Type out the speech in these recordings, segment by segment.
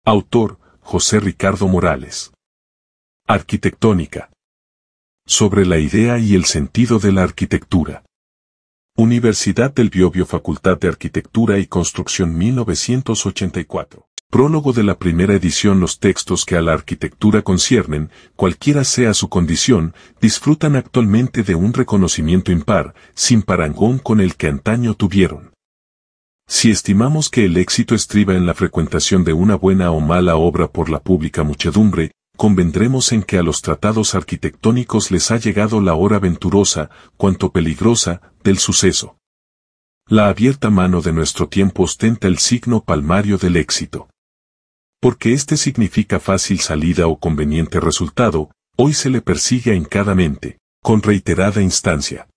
Autor, José Ricardo Morales. Arquitectónica. Sobre la idea y el sentido de la arquitectura. Universidad del Biobío, Facultad de Arquitectura y Construcción, 1984. Prólogo de la primera edición. Los textos que a la arquitectura conciernen, cualquiera sea su condición, disfrutan actualmente de un reconocimiento impar, sin parangón con el que antaño tuvieron. Si estimamos que el éxito estriba en la frecuentación de una buena o mala obra por la pública muchedumbre, convendremos en que a los tratados arquitectónicos les ha llegado la hora venturosa, cuanto peligrosa, del suceso. La abierta mano de nuestro tiempo ostenta el signo palmario del éxito. Porque éste significa fácil salida o conveniente resultado, hoy se le persigue ahincadamente, con reiterada instancia.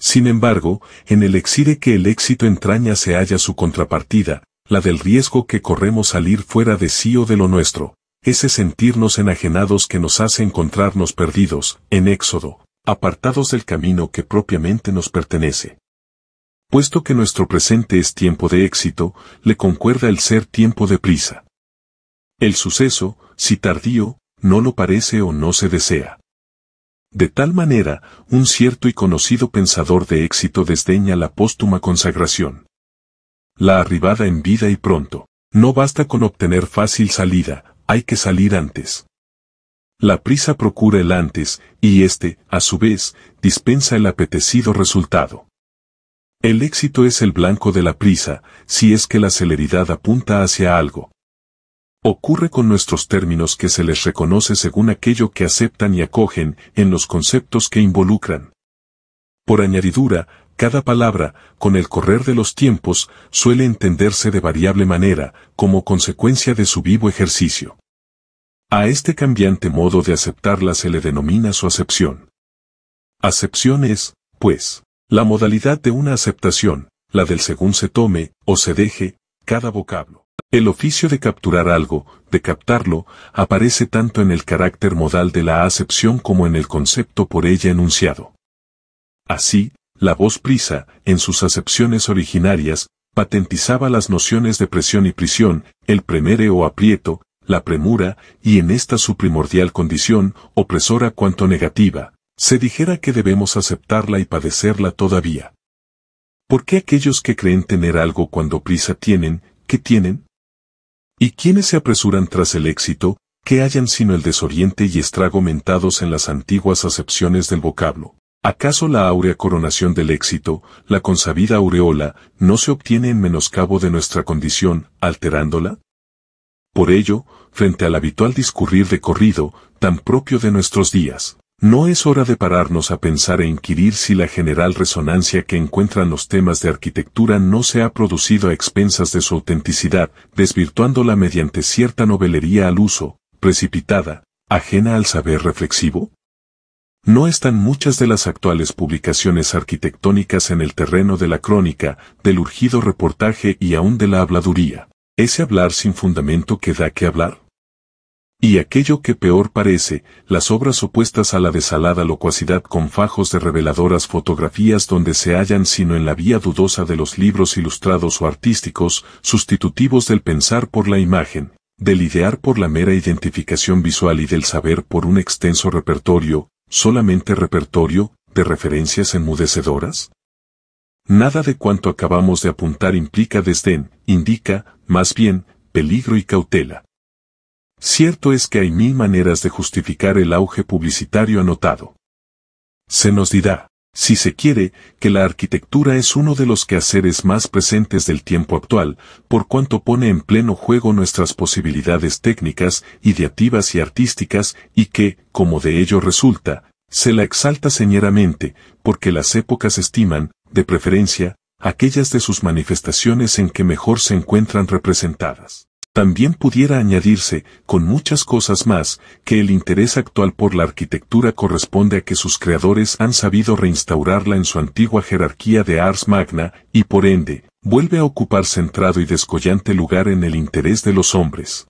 Sin embargo, en el elixir que el éxito entraña se halla su contrapartida, la del riesgo que corremos salir fuera de sí o de lo nuestro, ese sentirnos enajenados que nos hace encontrarnos perdidos, en éxodo, apartados del camino que propiamente nos pertenece. Puesto que nuestro presente es tiempo de éxito, le concuerda el ser tiempo de prisa. El suceso, si tardío, no lo parece o no se desea. De tal manera, un cierto y conocido pensador de éxito desdeña la póstuma consagración. La arribada en vida y pronto. No basta con obtener fácil salida, hay que salir antes. La prisa procura el antes, y éste, a su vez, dispensa el apetecido resultado. El éxito es el blanco de la prisa, si es que la celeridad apunta hacia algo. Ocurre con nuestros términos que se les reconoce según aquello que aceptan y acogen en los conceptos que involucran. Por añadidura, cada palabra, con el correr de los tiempos, suele entenderse de variable manera, como consecuencia de su vivo ejercicio. A este cambiante modo de aceptarla se le denomina su acepción. Acepción es, pues, la modalidad de una aceptación, la del según se tome, o se deje, cada vocablo. El oficio de capturar algo, de captarlo, aparece tanto en el carácter modal de la acepción como en el concepto por ella enunciado. Así, la voz prisa, en sus acepciones originarias, patentizaba las nociones de presión y prisión, el premere o aprieto, la premura, y en esta su primordial condición, opresora cuanto negativa, se dijera que debemos aceptarla y padecerla todavía. ¿Por qué aquellos que creen tener algo cuando prisa tienen, qué tienen? ¿Y quienes se apresuran tras el éxito, qué hallan sino el desoriente y estrago mentados en las antiguas acepciones del vocablo? ¿Acaso la áurea coronación del éxito, la consabida aureola, no se obtiene en menoscabo de nuestra condición, alterándola? Por ello, frente al habitual discurrir de corrido, tan propio de nuestros días, no es hora de pararnos a pensar e inquirir si la general resonancia que encuentran los temas de arquitectura no se ha producido a expensas de su autenticidad, desvirtuándola mediante cierta novelería al uso, precipitada, ajena al saber reflexivo. ¿No están muchas de las actuales publicaciones arquitectónicas en el terreno de la crónica, del urgido reportaje y aún de la habladuría, ese hablar sin fundamento que da que hablar? Y aquello que peor parece, las obras opuestas a la desalada locuacidad con fajos de reveladoras fotografías donde se hallan sino en la vía dudosa de los libros ilustrados o artísticos, sustitutivos del pensar por la imagen, del idear por la mera identificación visual y del saber por un extenso repertorio, solamente repertorio, de referencias enmudecedoras? Nada de cuanto acabamos de apuntar implica desdén, indica, más bien, peligro y cautela. Cierto es que hay mil maneras de justificar el auge publicitario anotado. Se nos dirá, si se quiere, que la arquitectura es uno de los quehaceres más presentes del tiempo actual, por cuanto pone en pleno juego nuestras posibilidades técnicas, ideativas y artísticas, y que, como de ello resulta, se la exalta señeramente, porque las épocas estiman, de preferencia, aquellas de sus manifestaciones en que mejor se encuentran representadas. También pudiera añadirse, con muchas cosas más, que el interés actual por la arquitectura corresponde a que sus creadores han sabido reinstaurarla en su antigua jerarquía de ars magna, y por ende, vuelve a ocupar centrado y descollante lugar en el interés de los hombres.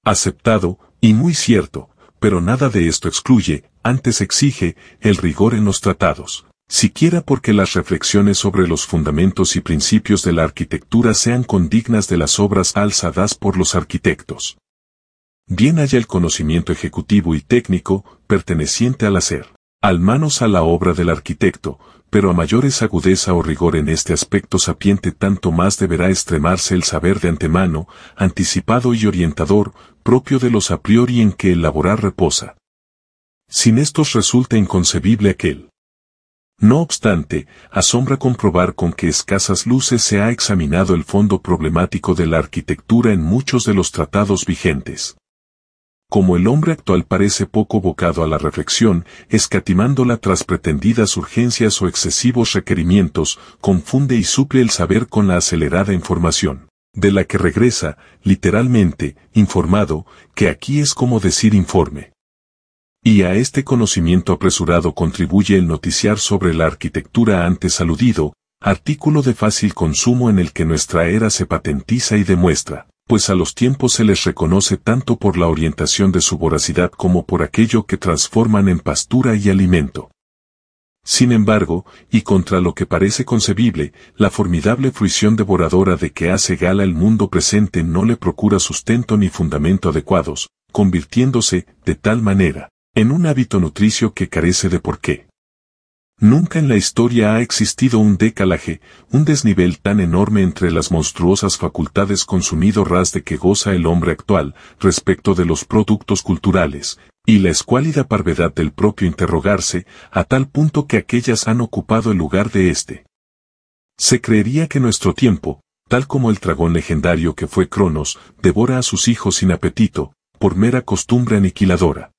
Aceptado, y muy cierto, pero nada de esto excluye, antes exige, el rigor en los tratados. siquiera porque las reflexiones sobre los fundamentos y principios de la arquitectura sean condignas de las obras alzadas por los arquitectos. Bien haya el conocimiento ejecutivo y técnico, perteneciente al hacer, al manos a la obra del arquitecto, pero a mayores agudeza o rigor en este aspecto sapiente tanto más deberá extremarse el saber de antemano, anticipado y orientador, propio de los a priori en que el laborar reposa. Sin estos resulta inconcebible aquel. No obstante, asombra comprobar con qué escasas luces se ha examinado el fondo problemático de la arquitectura en muchos de los tratados vigentes. Como el hombre actual parece poco vocado a la reflexión, escatimándola tras pretendidas urgencias o excesivos requerimientos, confunde y suple el saber con la acelerada información, de la que regresa, literalmente, informado, que aquí es como decir informe. Y a este conocimiento apresurado contribuye el noticiar sobre la arquitectura antes aludido, artículo de fácil consumo en el que nuestra era se patentiza y demuestra, pues a los tiempos se les reconoce tanto por la orientación de su voracidad como por aquello que transforman en pastura y alimento. Sin embargo, y contra lo que parece concebible, la formidable fruición devoradora de que hace gala el mundo presente no le procura sustento ni fundamento adecuados, convirtiéndose, de tal manera, en un hábito nutricio que carece de porqué. Nunca en la historia ha existido un decalaje, un desnivel tan enorme entre las monstruosas facultades consumido ras de que goza el hombre actual, respecto de los productos culturales, y la escuálida parvedad del propio interrogarse, a tal punto que aquellas han ocupado el lugar de éste. Se creería que nuestro tiempo, tal como el dragón legendario que fue Cronos, devora a sus hijos sin apetito, por mera costumbre aniquiladora.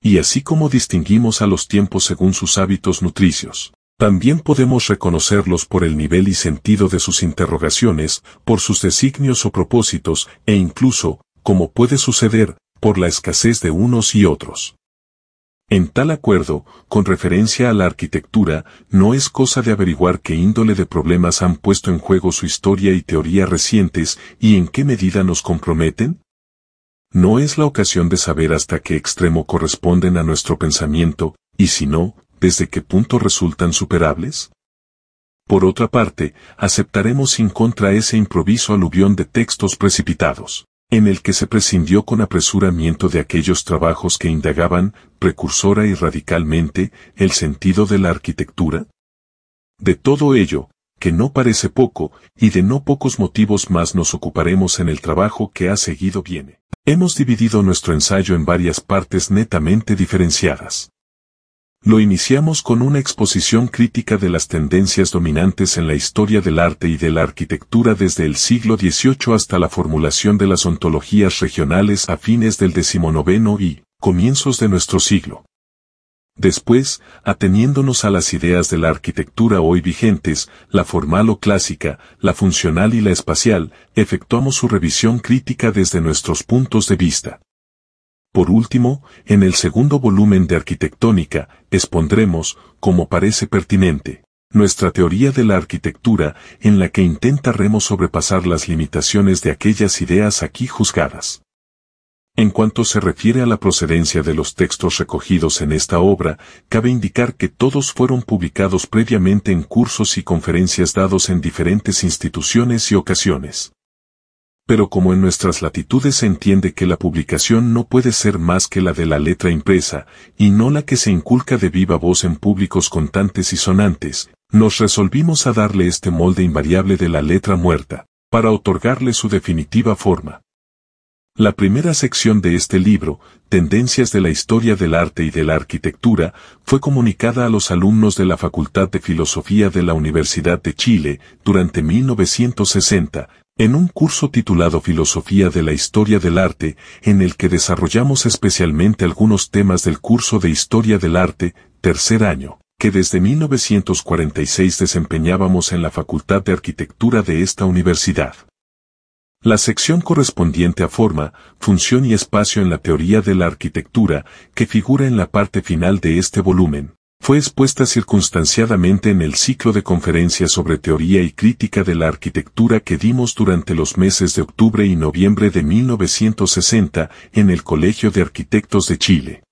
Y así como distinguimos a los tiempos según sus hábitos nutricios, también podemos reconocerlos por el nivel y sentido de sus interrogaciones, por sus designios o propósitos, e incluso, como puede suceder, por la escasez de unos y otros. En tal acuerdo, con referencia a la arquitectura, no es cosa de averiguar qué índole de problemas han puesto en juego su historia y teoría recientes y en qué medida nos comprometen. No es la ocasión de saber hasta qué extremo corresponden a nuestro pensamiento, y si no, desde qué punto resultan superables. Por otra parte, aceptaremos sin contra ese improviso aluvión de textos precipitados, en el que se prescindió con apresuramiento de aquellos trabajos que indagaban, precursora y radicalmente, el sentido de la arquitectura. De todo ello, que no parece poco, y de no pocos motivos más nos ocuparemos en el trabajo que ha seguido viene. Hemos dividido nuestro ensayo en varias partes netamente diferenciadas. Lo iniciamos con una exposición crítica de las tendencias dominantes en la historia del arte y de la arquitectura desde el siglo XVIII hasta la formulación de las ontologías regionales a fines del XIX y comienzos de nuestro siglo. Después, ateniéndonos a las ideas de la arquitectura hoy vigentes, la formal o clásica, la funcional y la espacial, efectuamos su revisión crítica desde nuestros puntos de vista. Por último, en el segundo volumen de Arquitectónica, expondremos, como parece pertinente, nuestra teoría de la arquitectura, en la que intentaremos sobrepasar las limitaciones de aquellas ideas aquí juzgadas. En cuanto se refiere a la procedencia de los textos recogidos en esta obra, cabe indicar que todos fueron publicados previamente en cursos y conferencias dados en diferentes instituciones y ocasiones. Pero como en nuestras latitudes se entiende que la publicación no puede ser más que la de la letra impresa, y no la que se inculca de viva voz en públicos contantes y sonantes, nos resolvimos a darle este molde invariable de la letra muerta, para otorgarle su definitiva forma. La primera sección de este libro, Tendencias de la Historia del Arte y de la Arquitectura, fue comunicada a los alumnos de la Facultad de Filosofía de la Universidad de Chile durante 1960, en un curso titulado Filosofía de la Historia del Arte, en el que desarrollamos especialmente algunos temas del curso de Historia del Arte, tercer año, que desde 1946 desempeñábamos en la Facultad de Arquitectura de esta universidad. La sección correspondiente a forma, función y espacio en la teoría de la arquitectura, que figura en la parte final de este volumen, fue expuesta circunstanciadamente en el ciclo de conferencias sobre teoría y crítica de la arquitectura que dimos durante los meses de octubre y noviembre de 1960 en el Colegio de Arquitectos de Chile.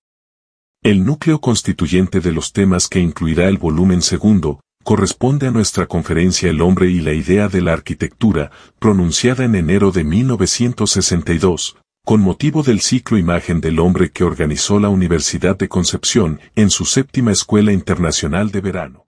El núcleo constituyente de los temas que incluirá el volumen segundo, corresponde a nuestra conferencia El hombre y la idea de la arquitectura, pronunciada en enero de 1962, con motivo del ciclo Imagen del Hombre que organizó la Universidad de Concepción en su 7ª Escuela Internacional de Verano.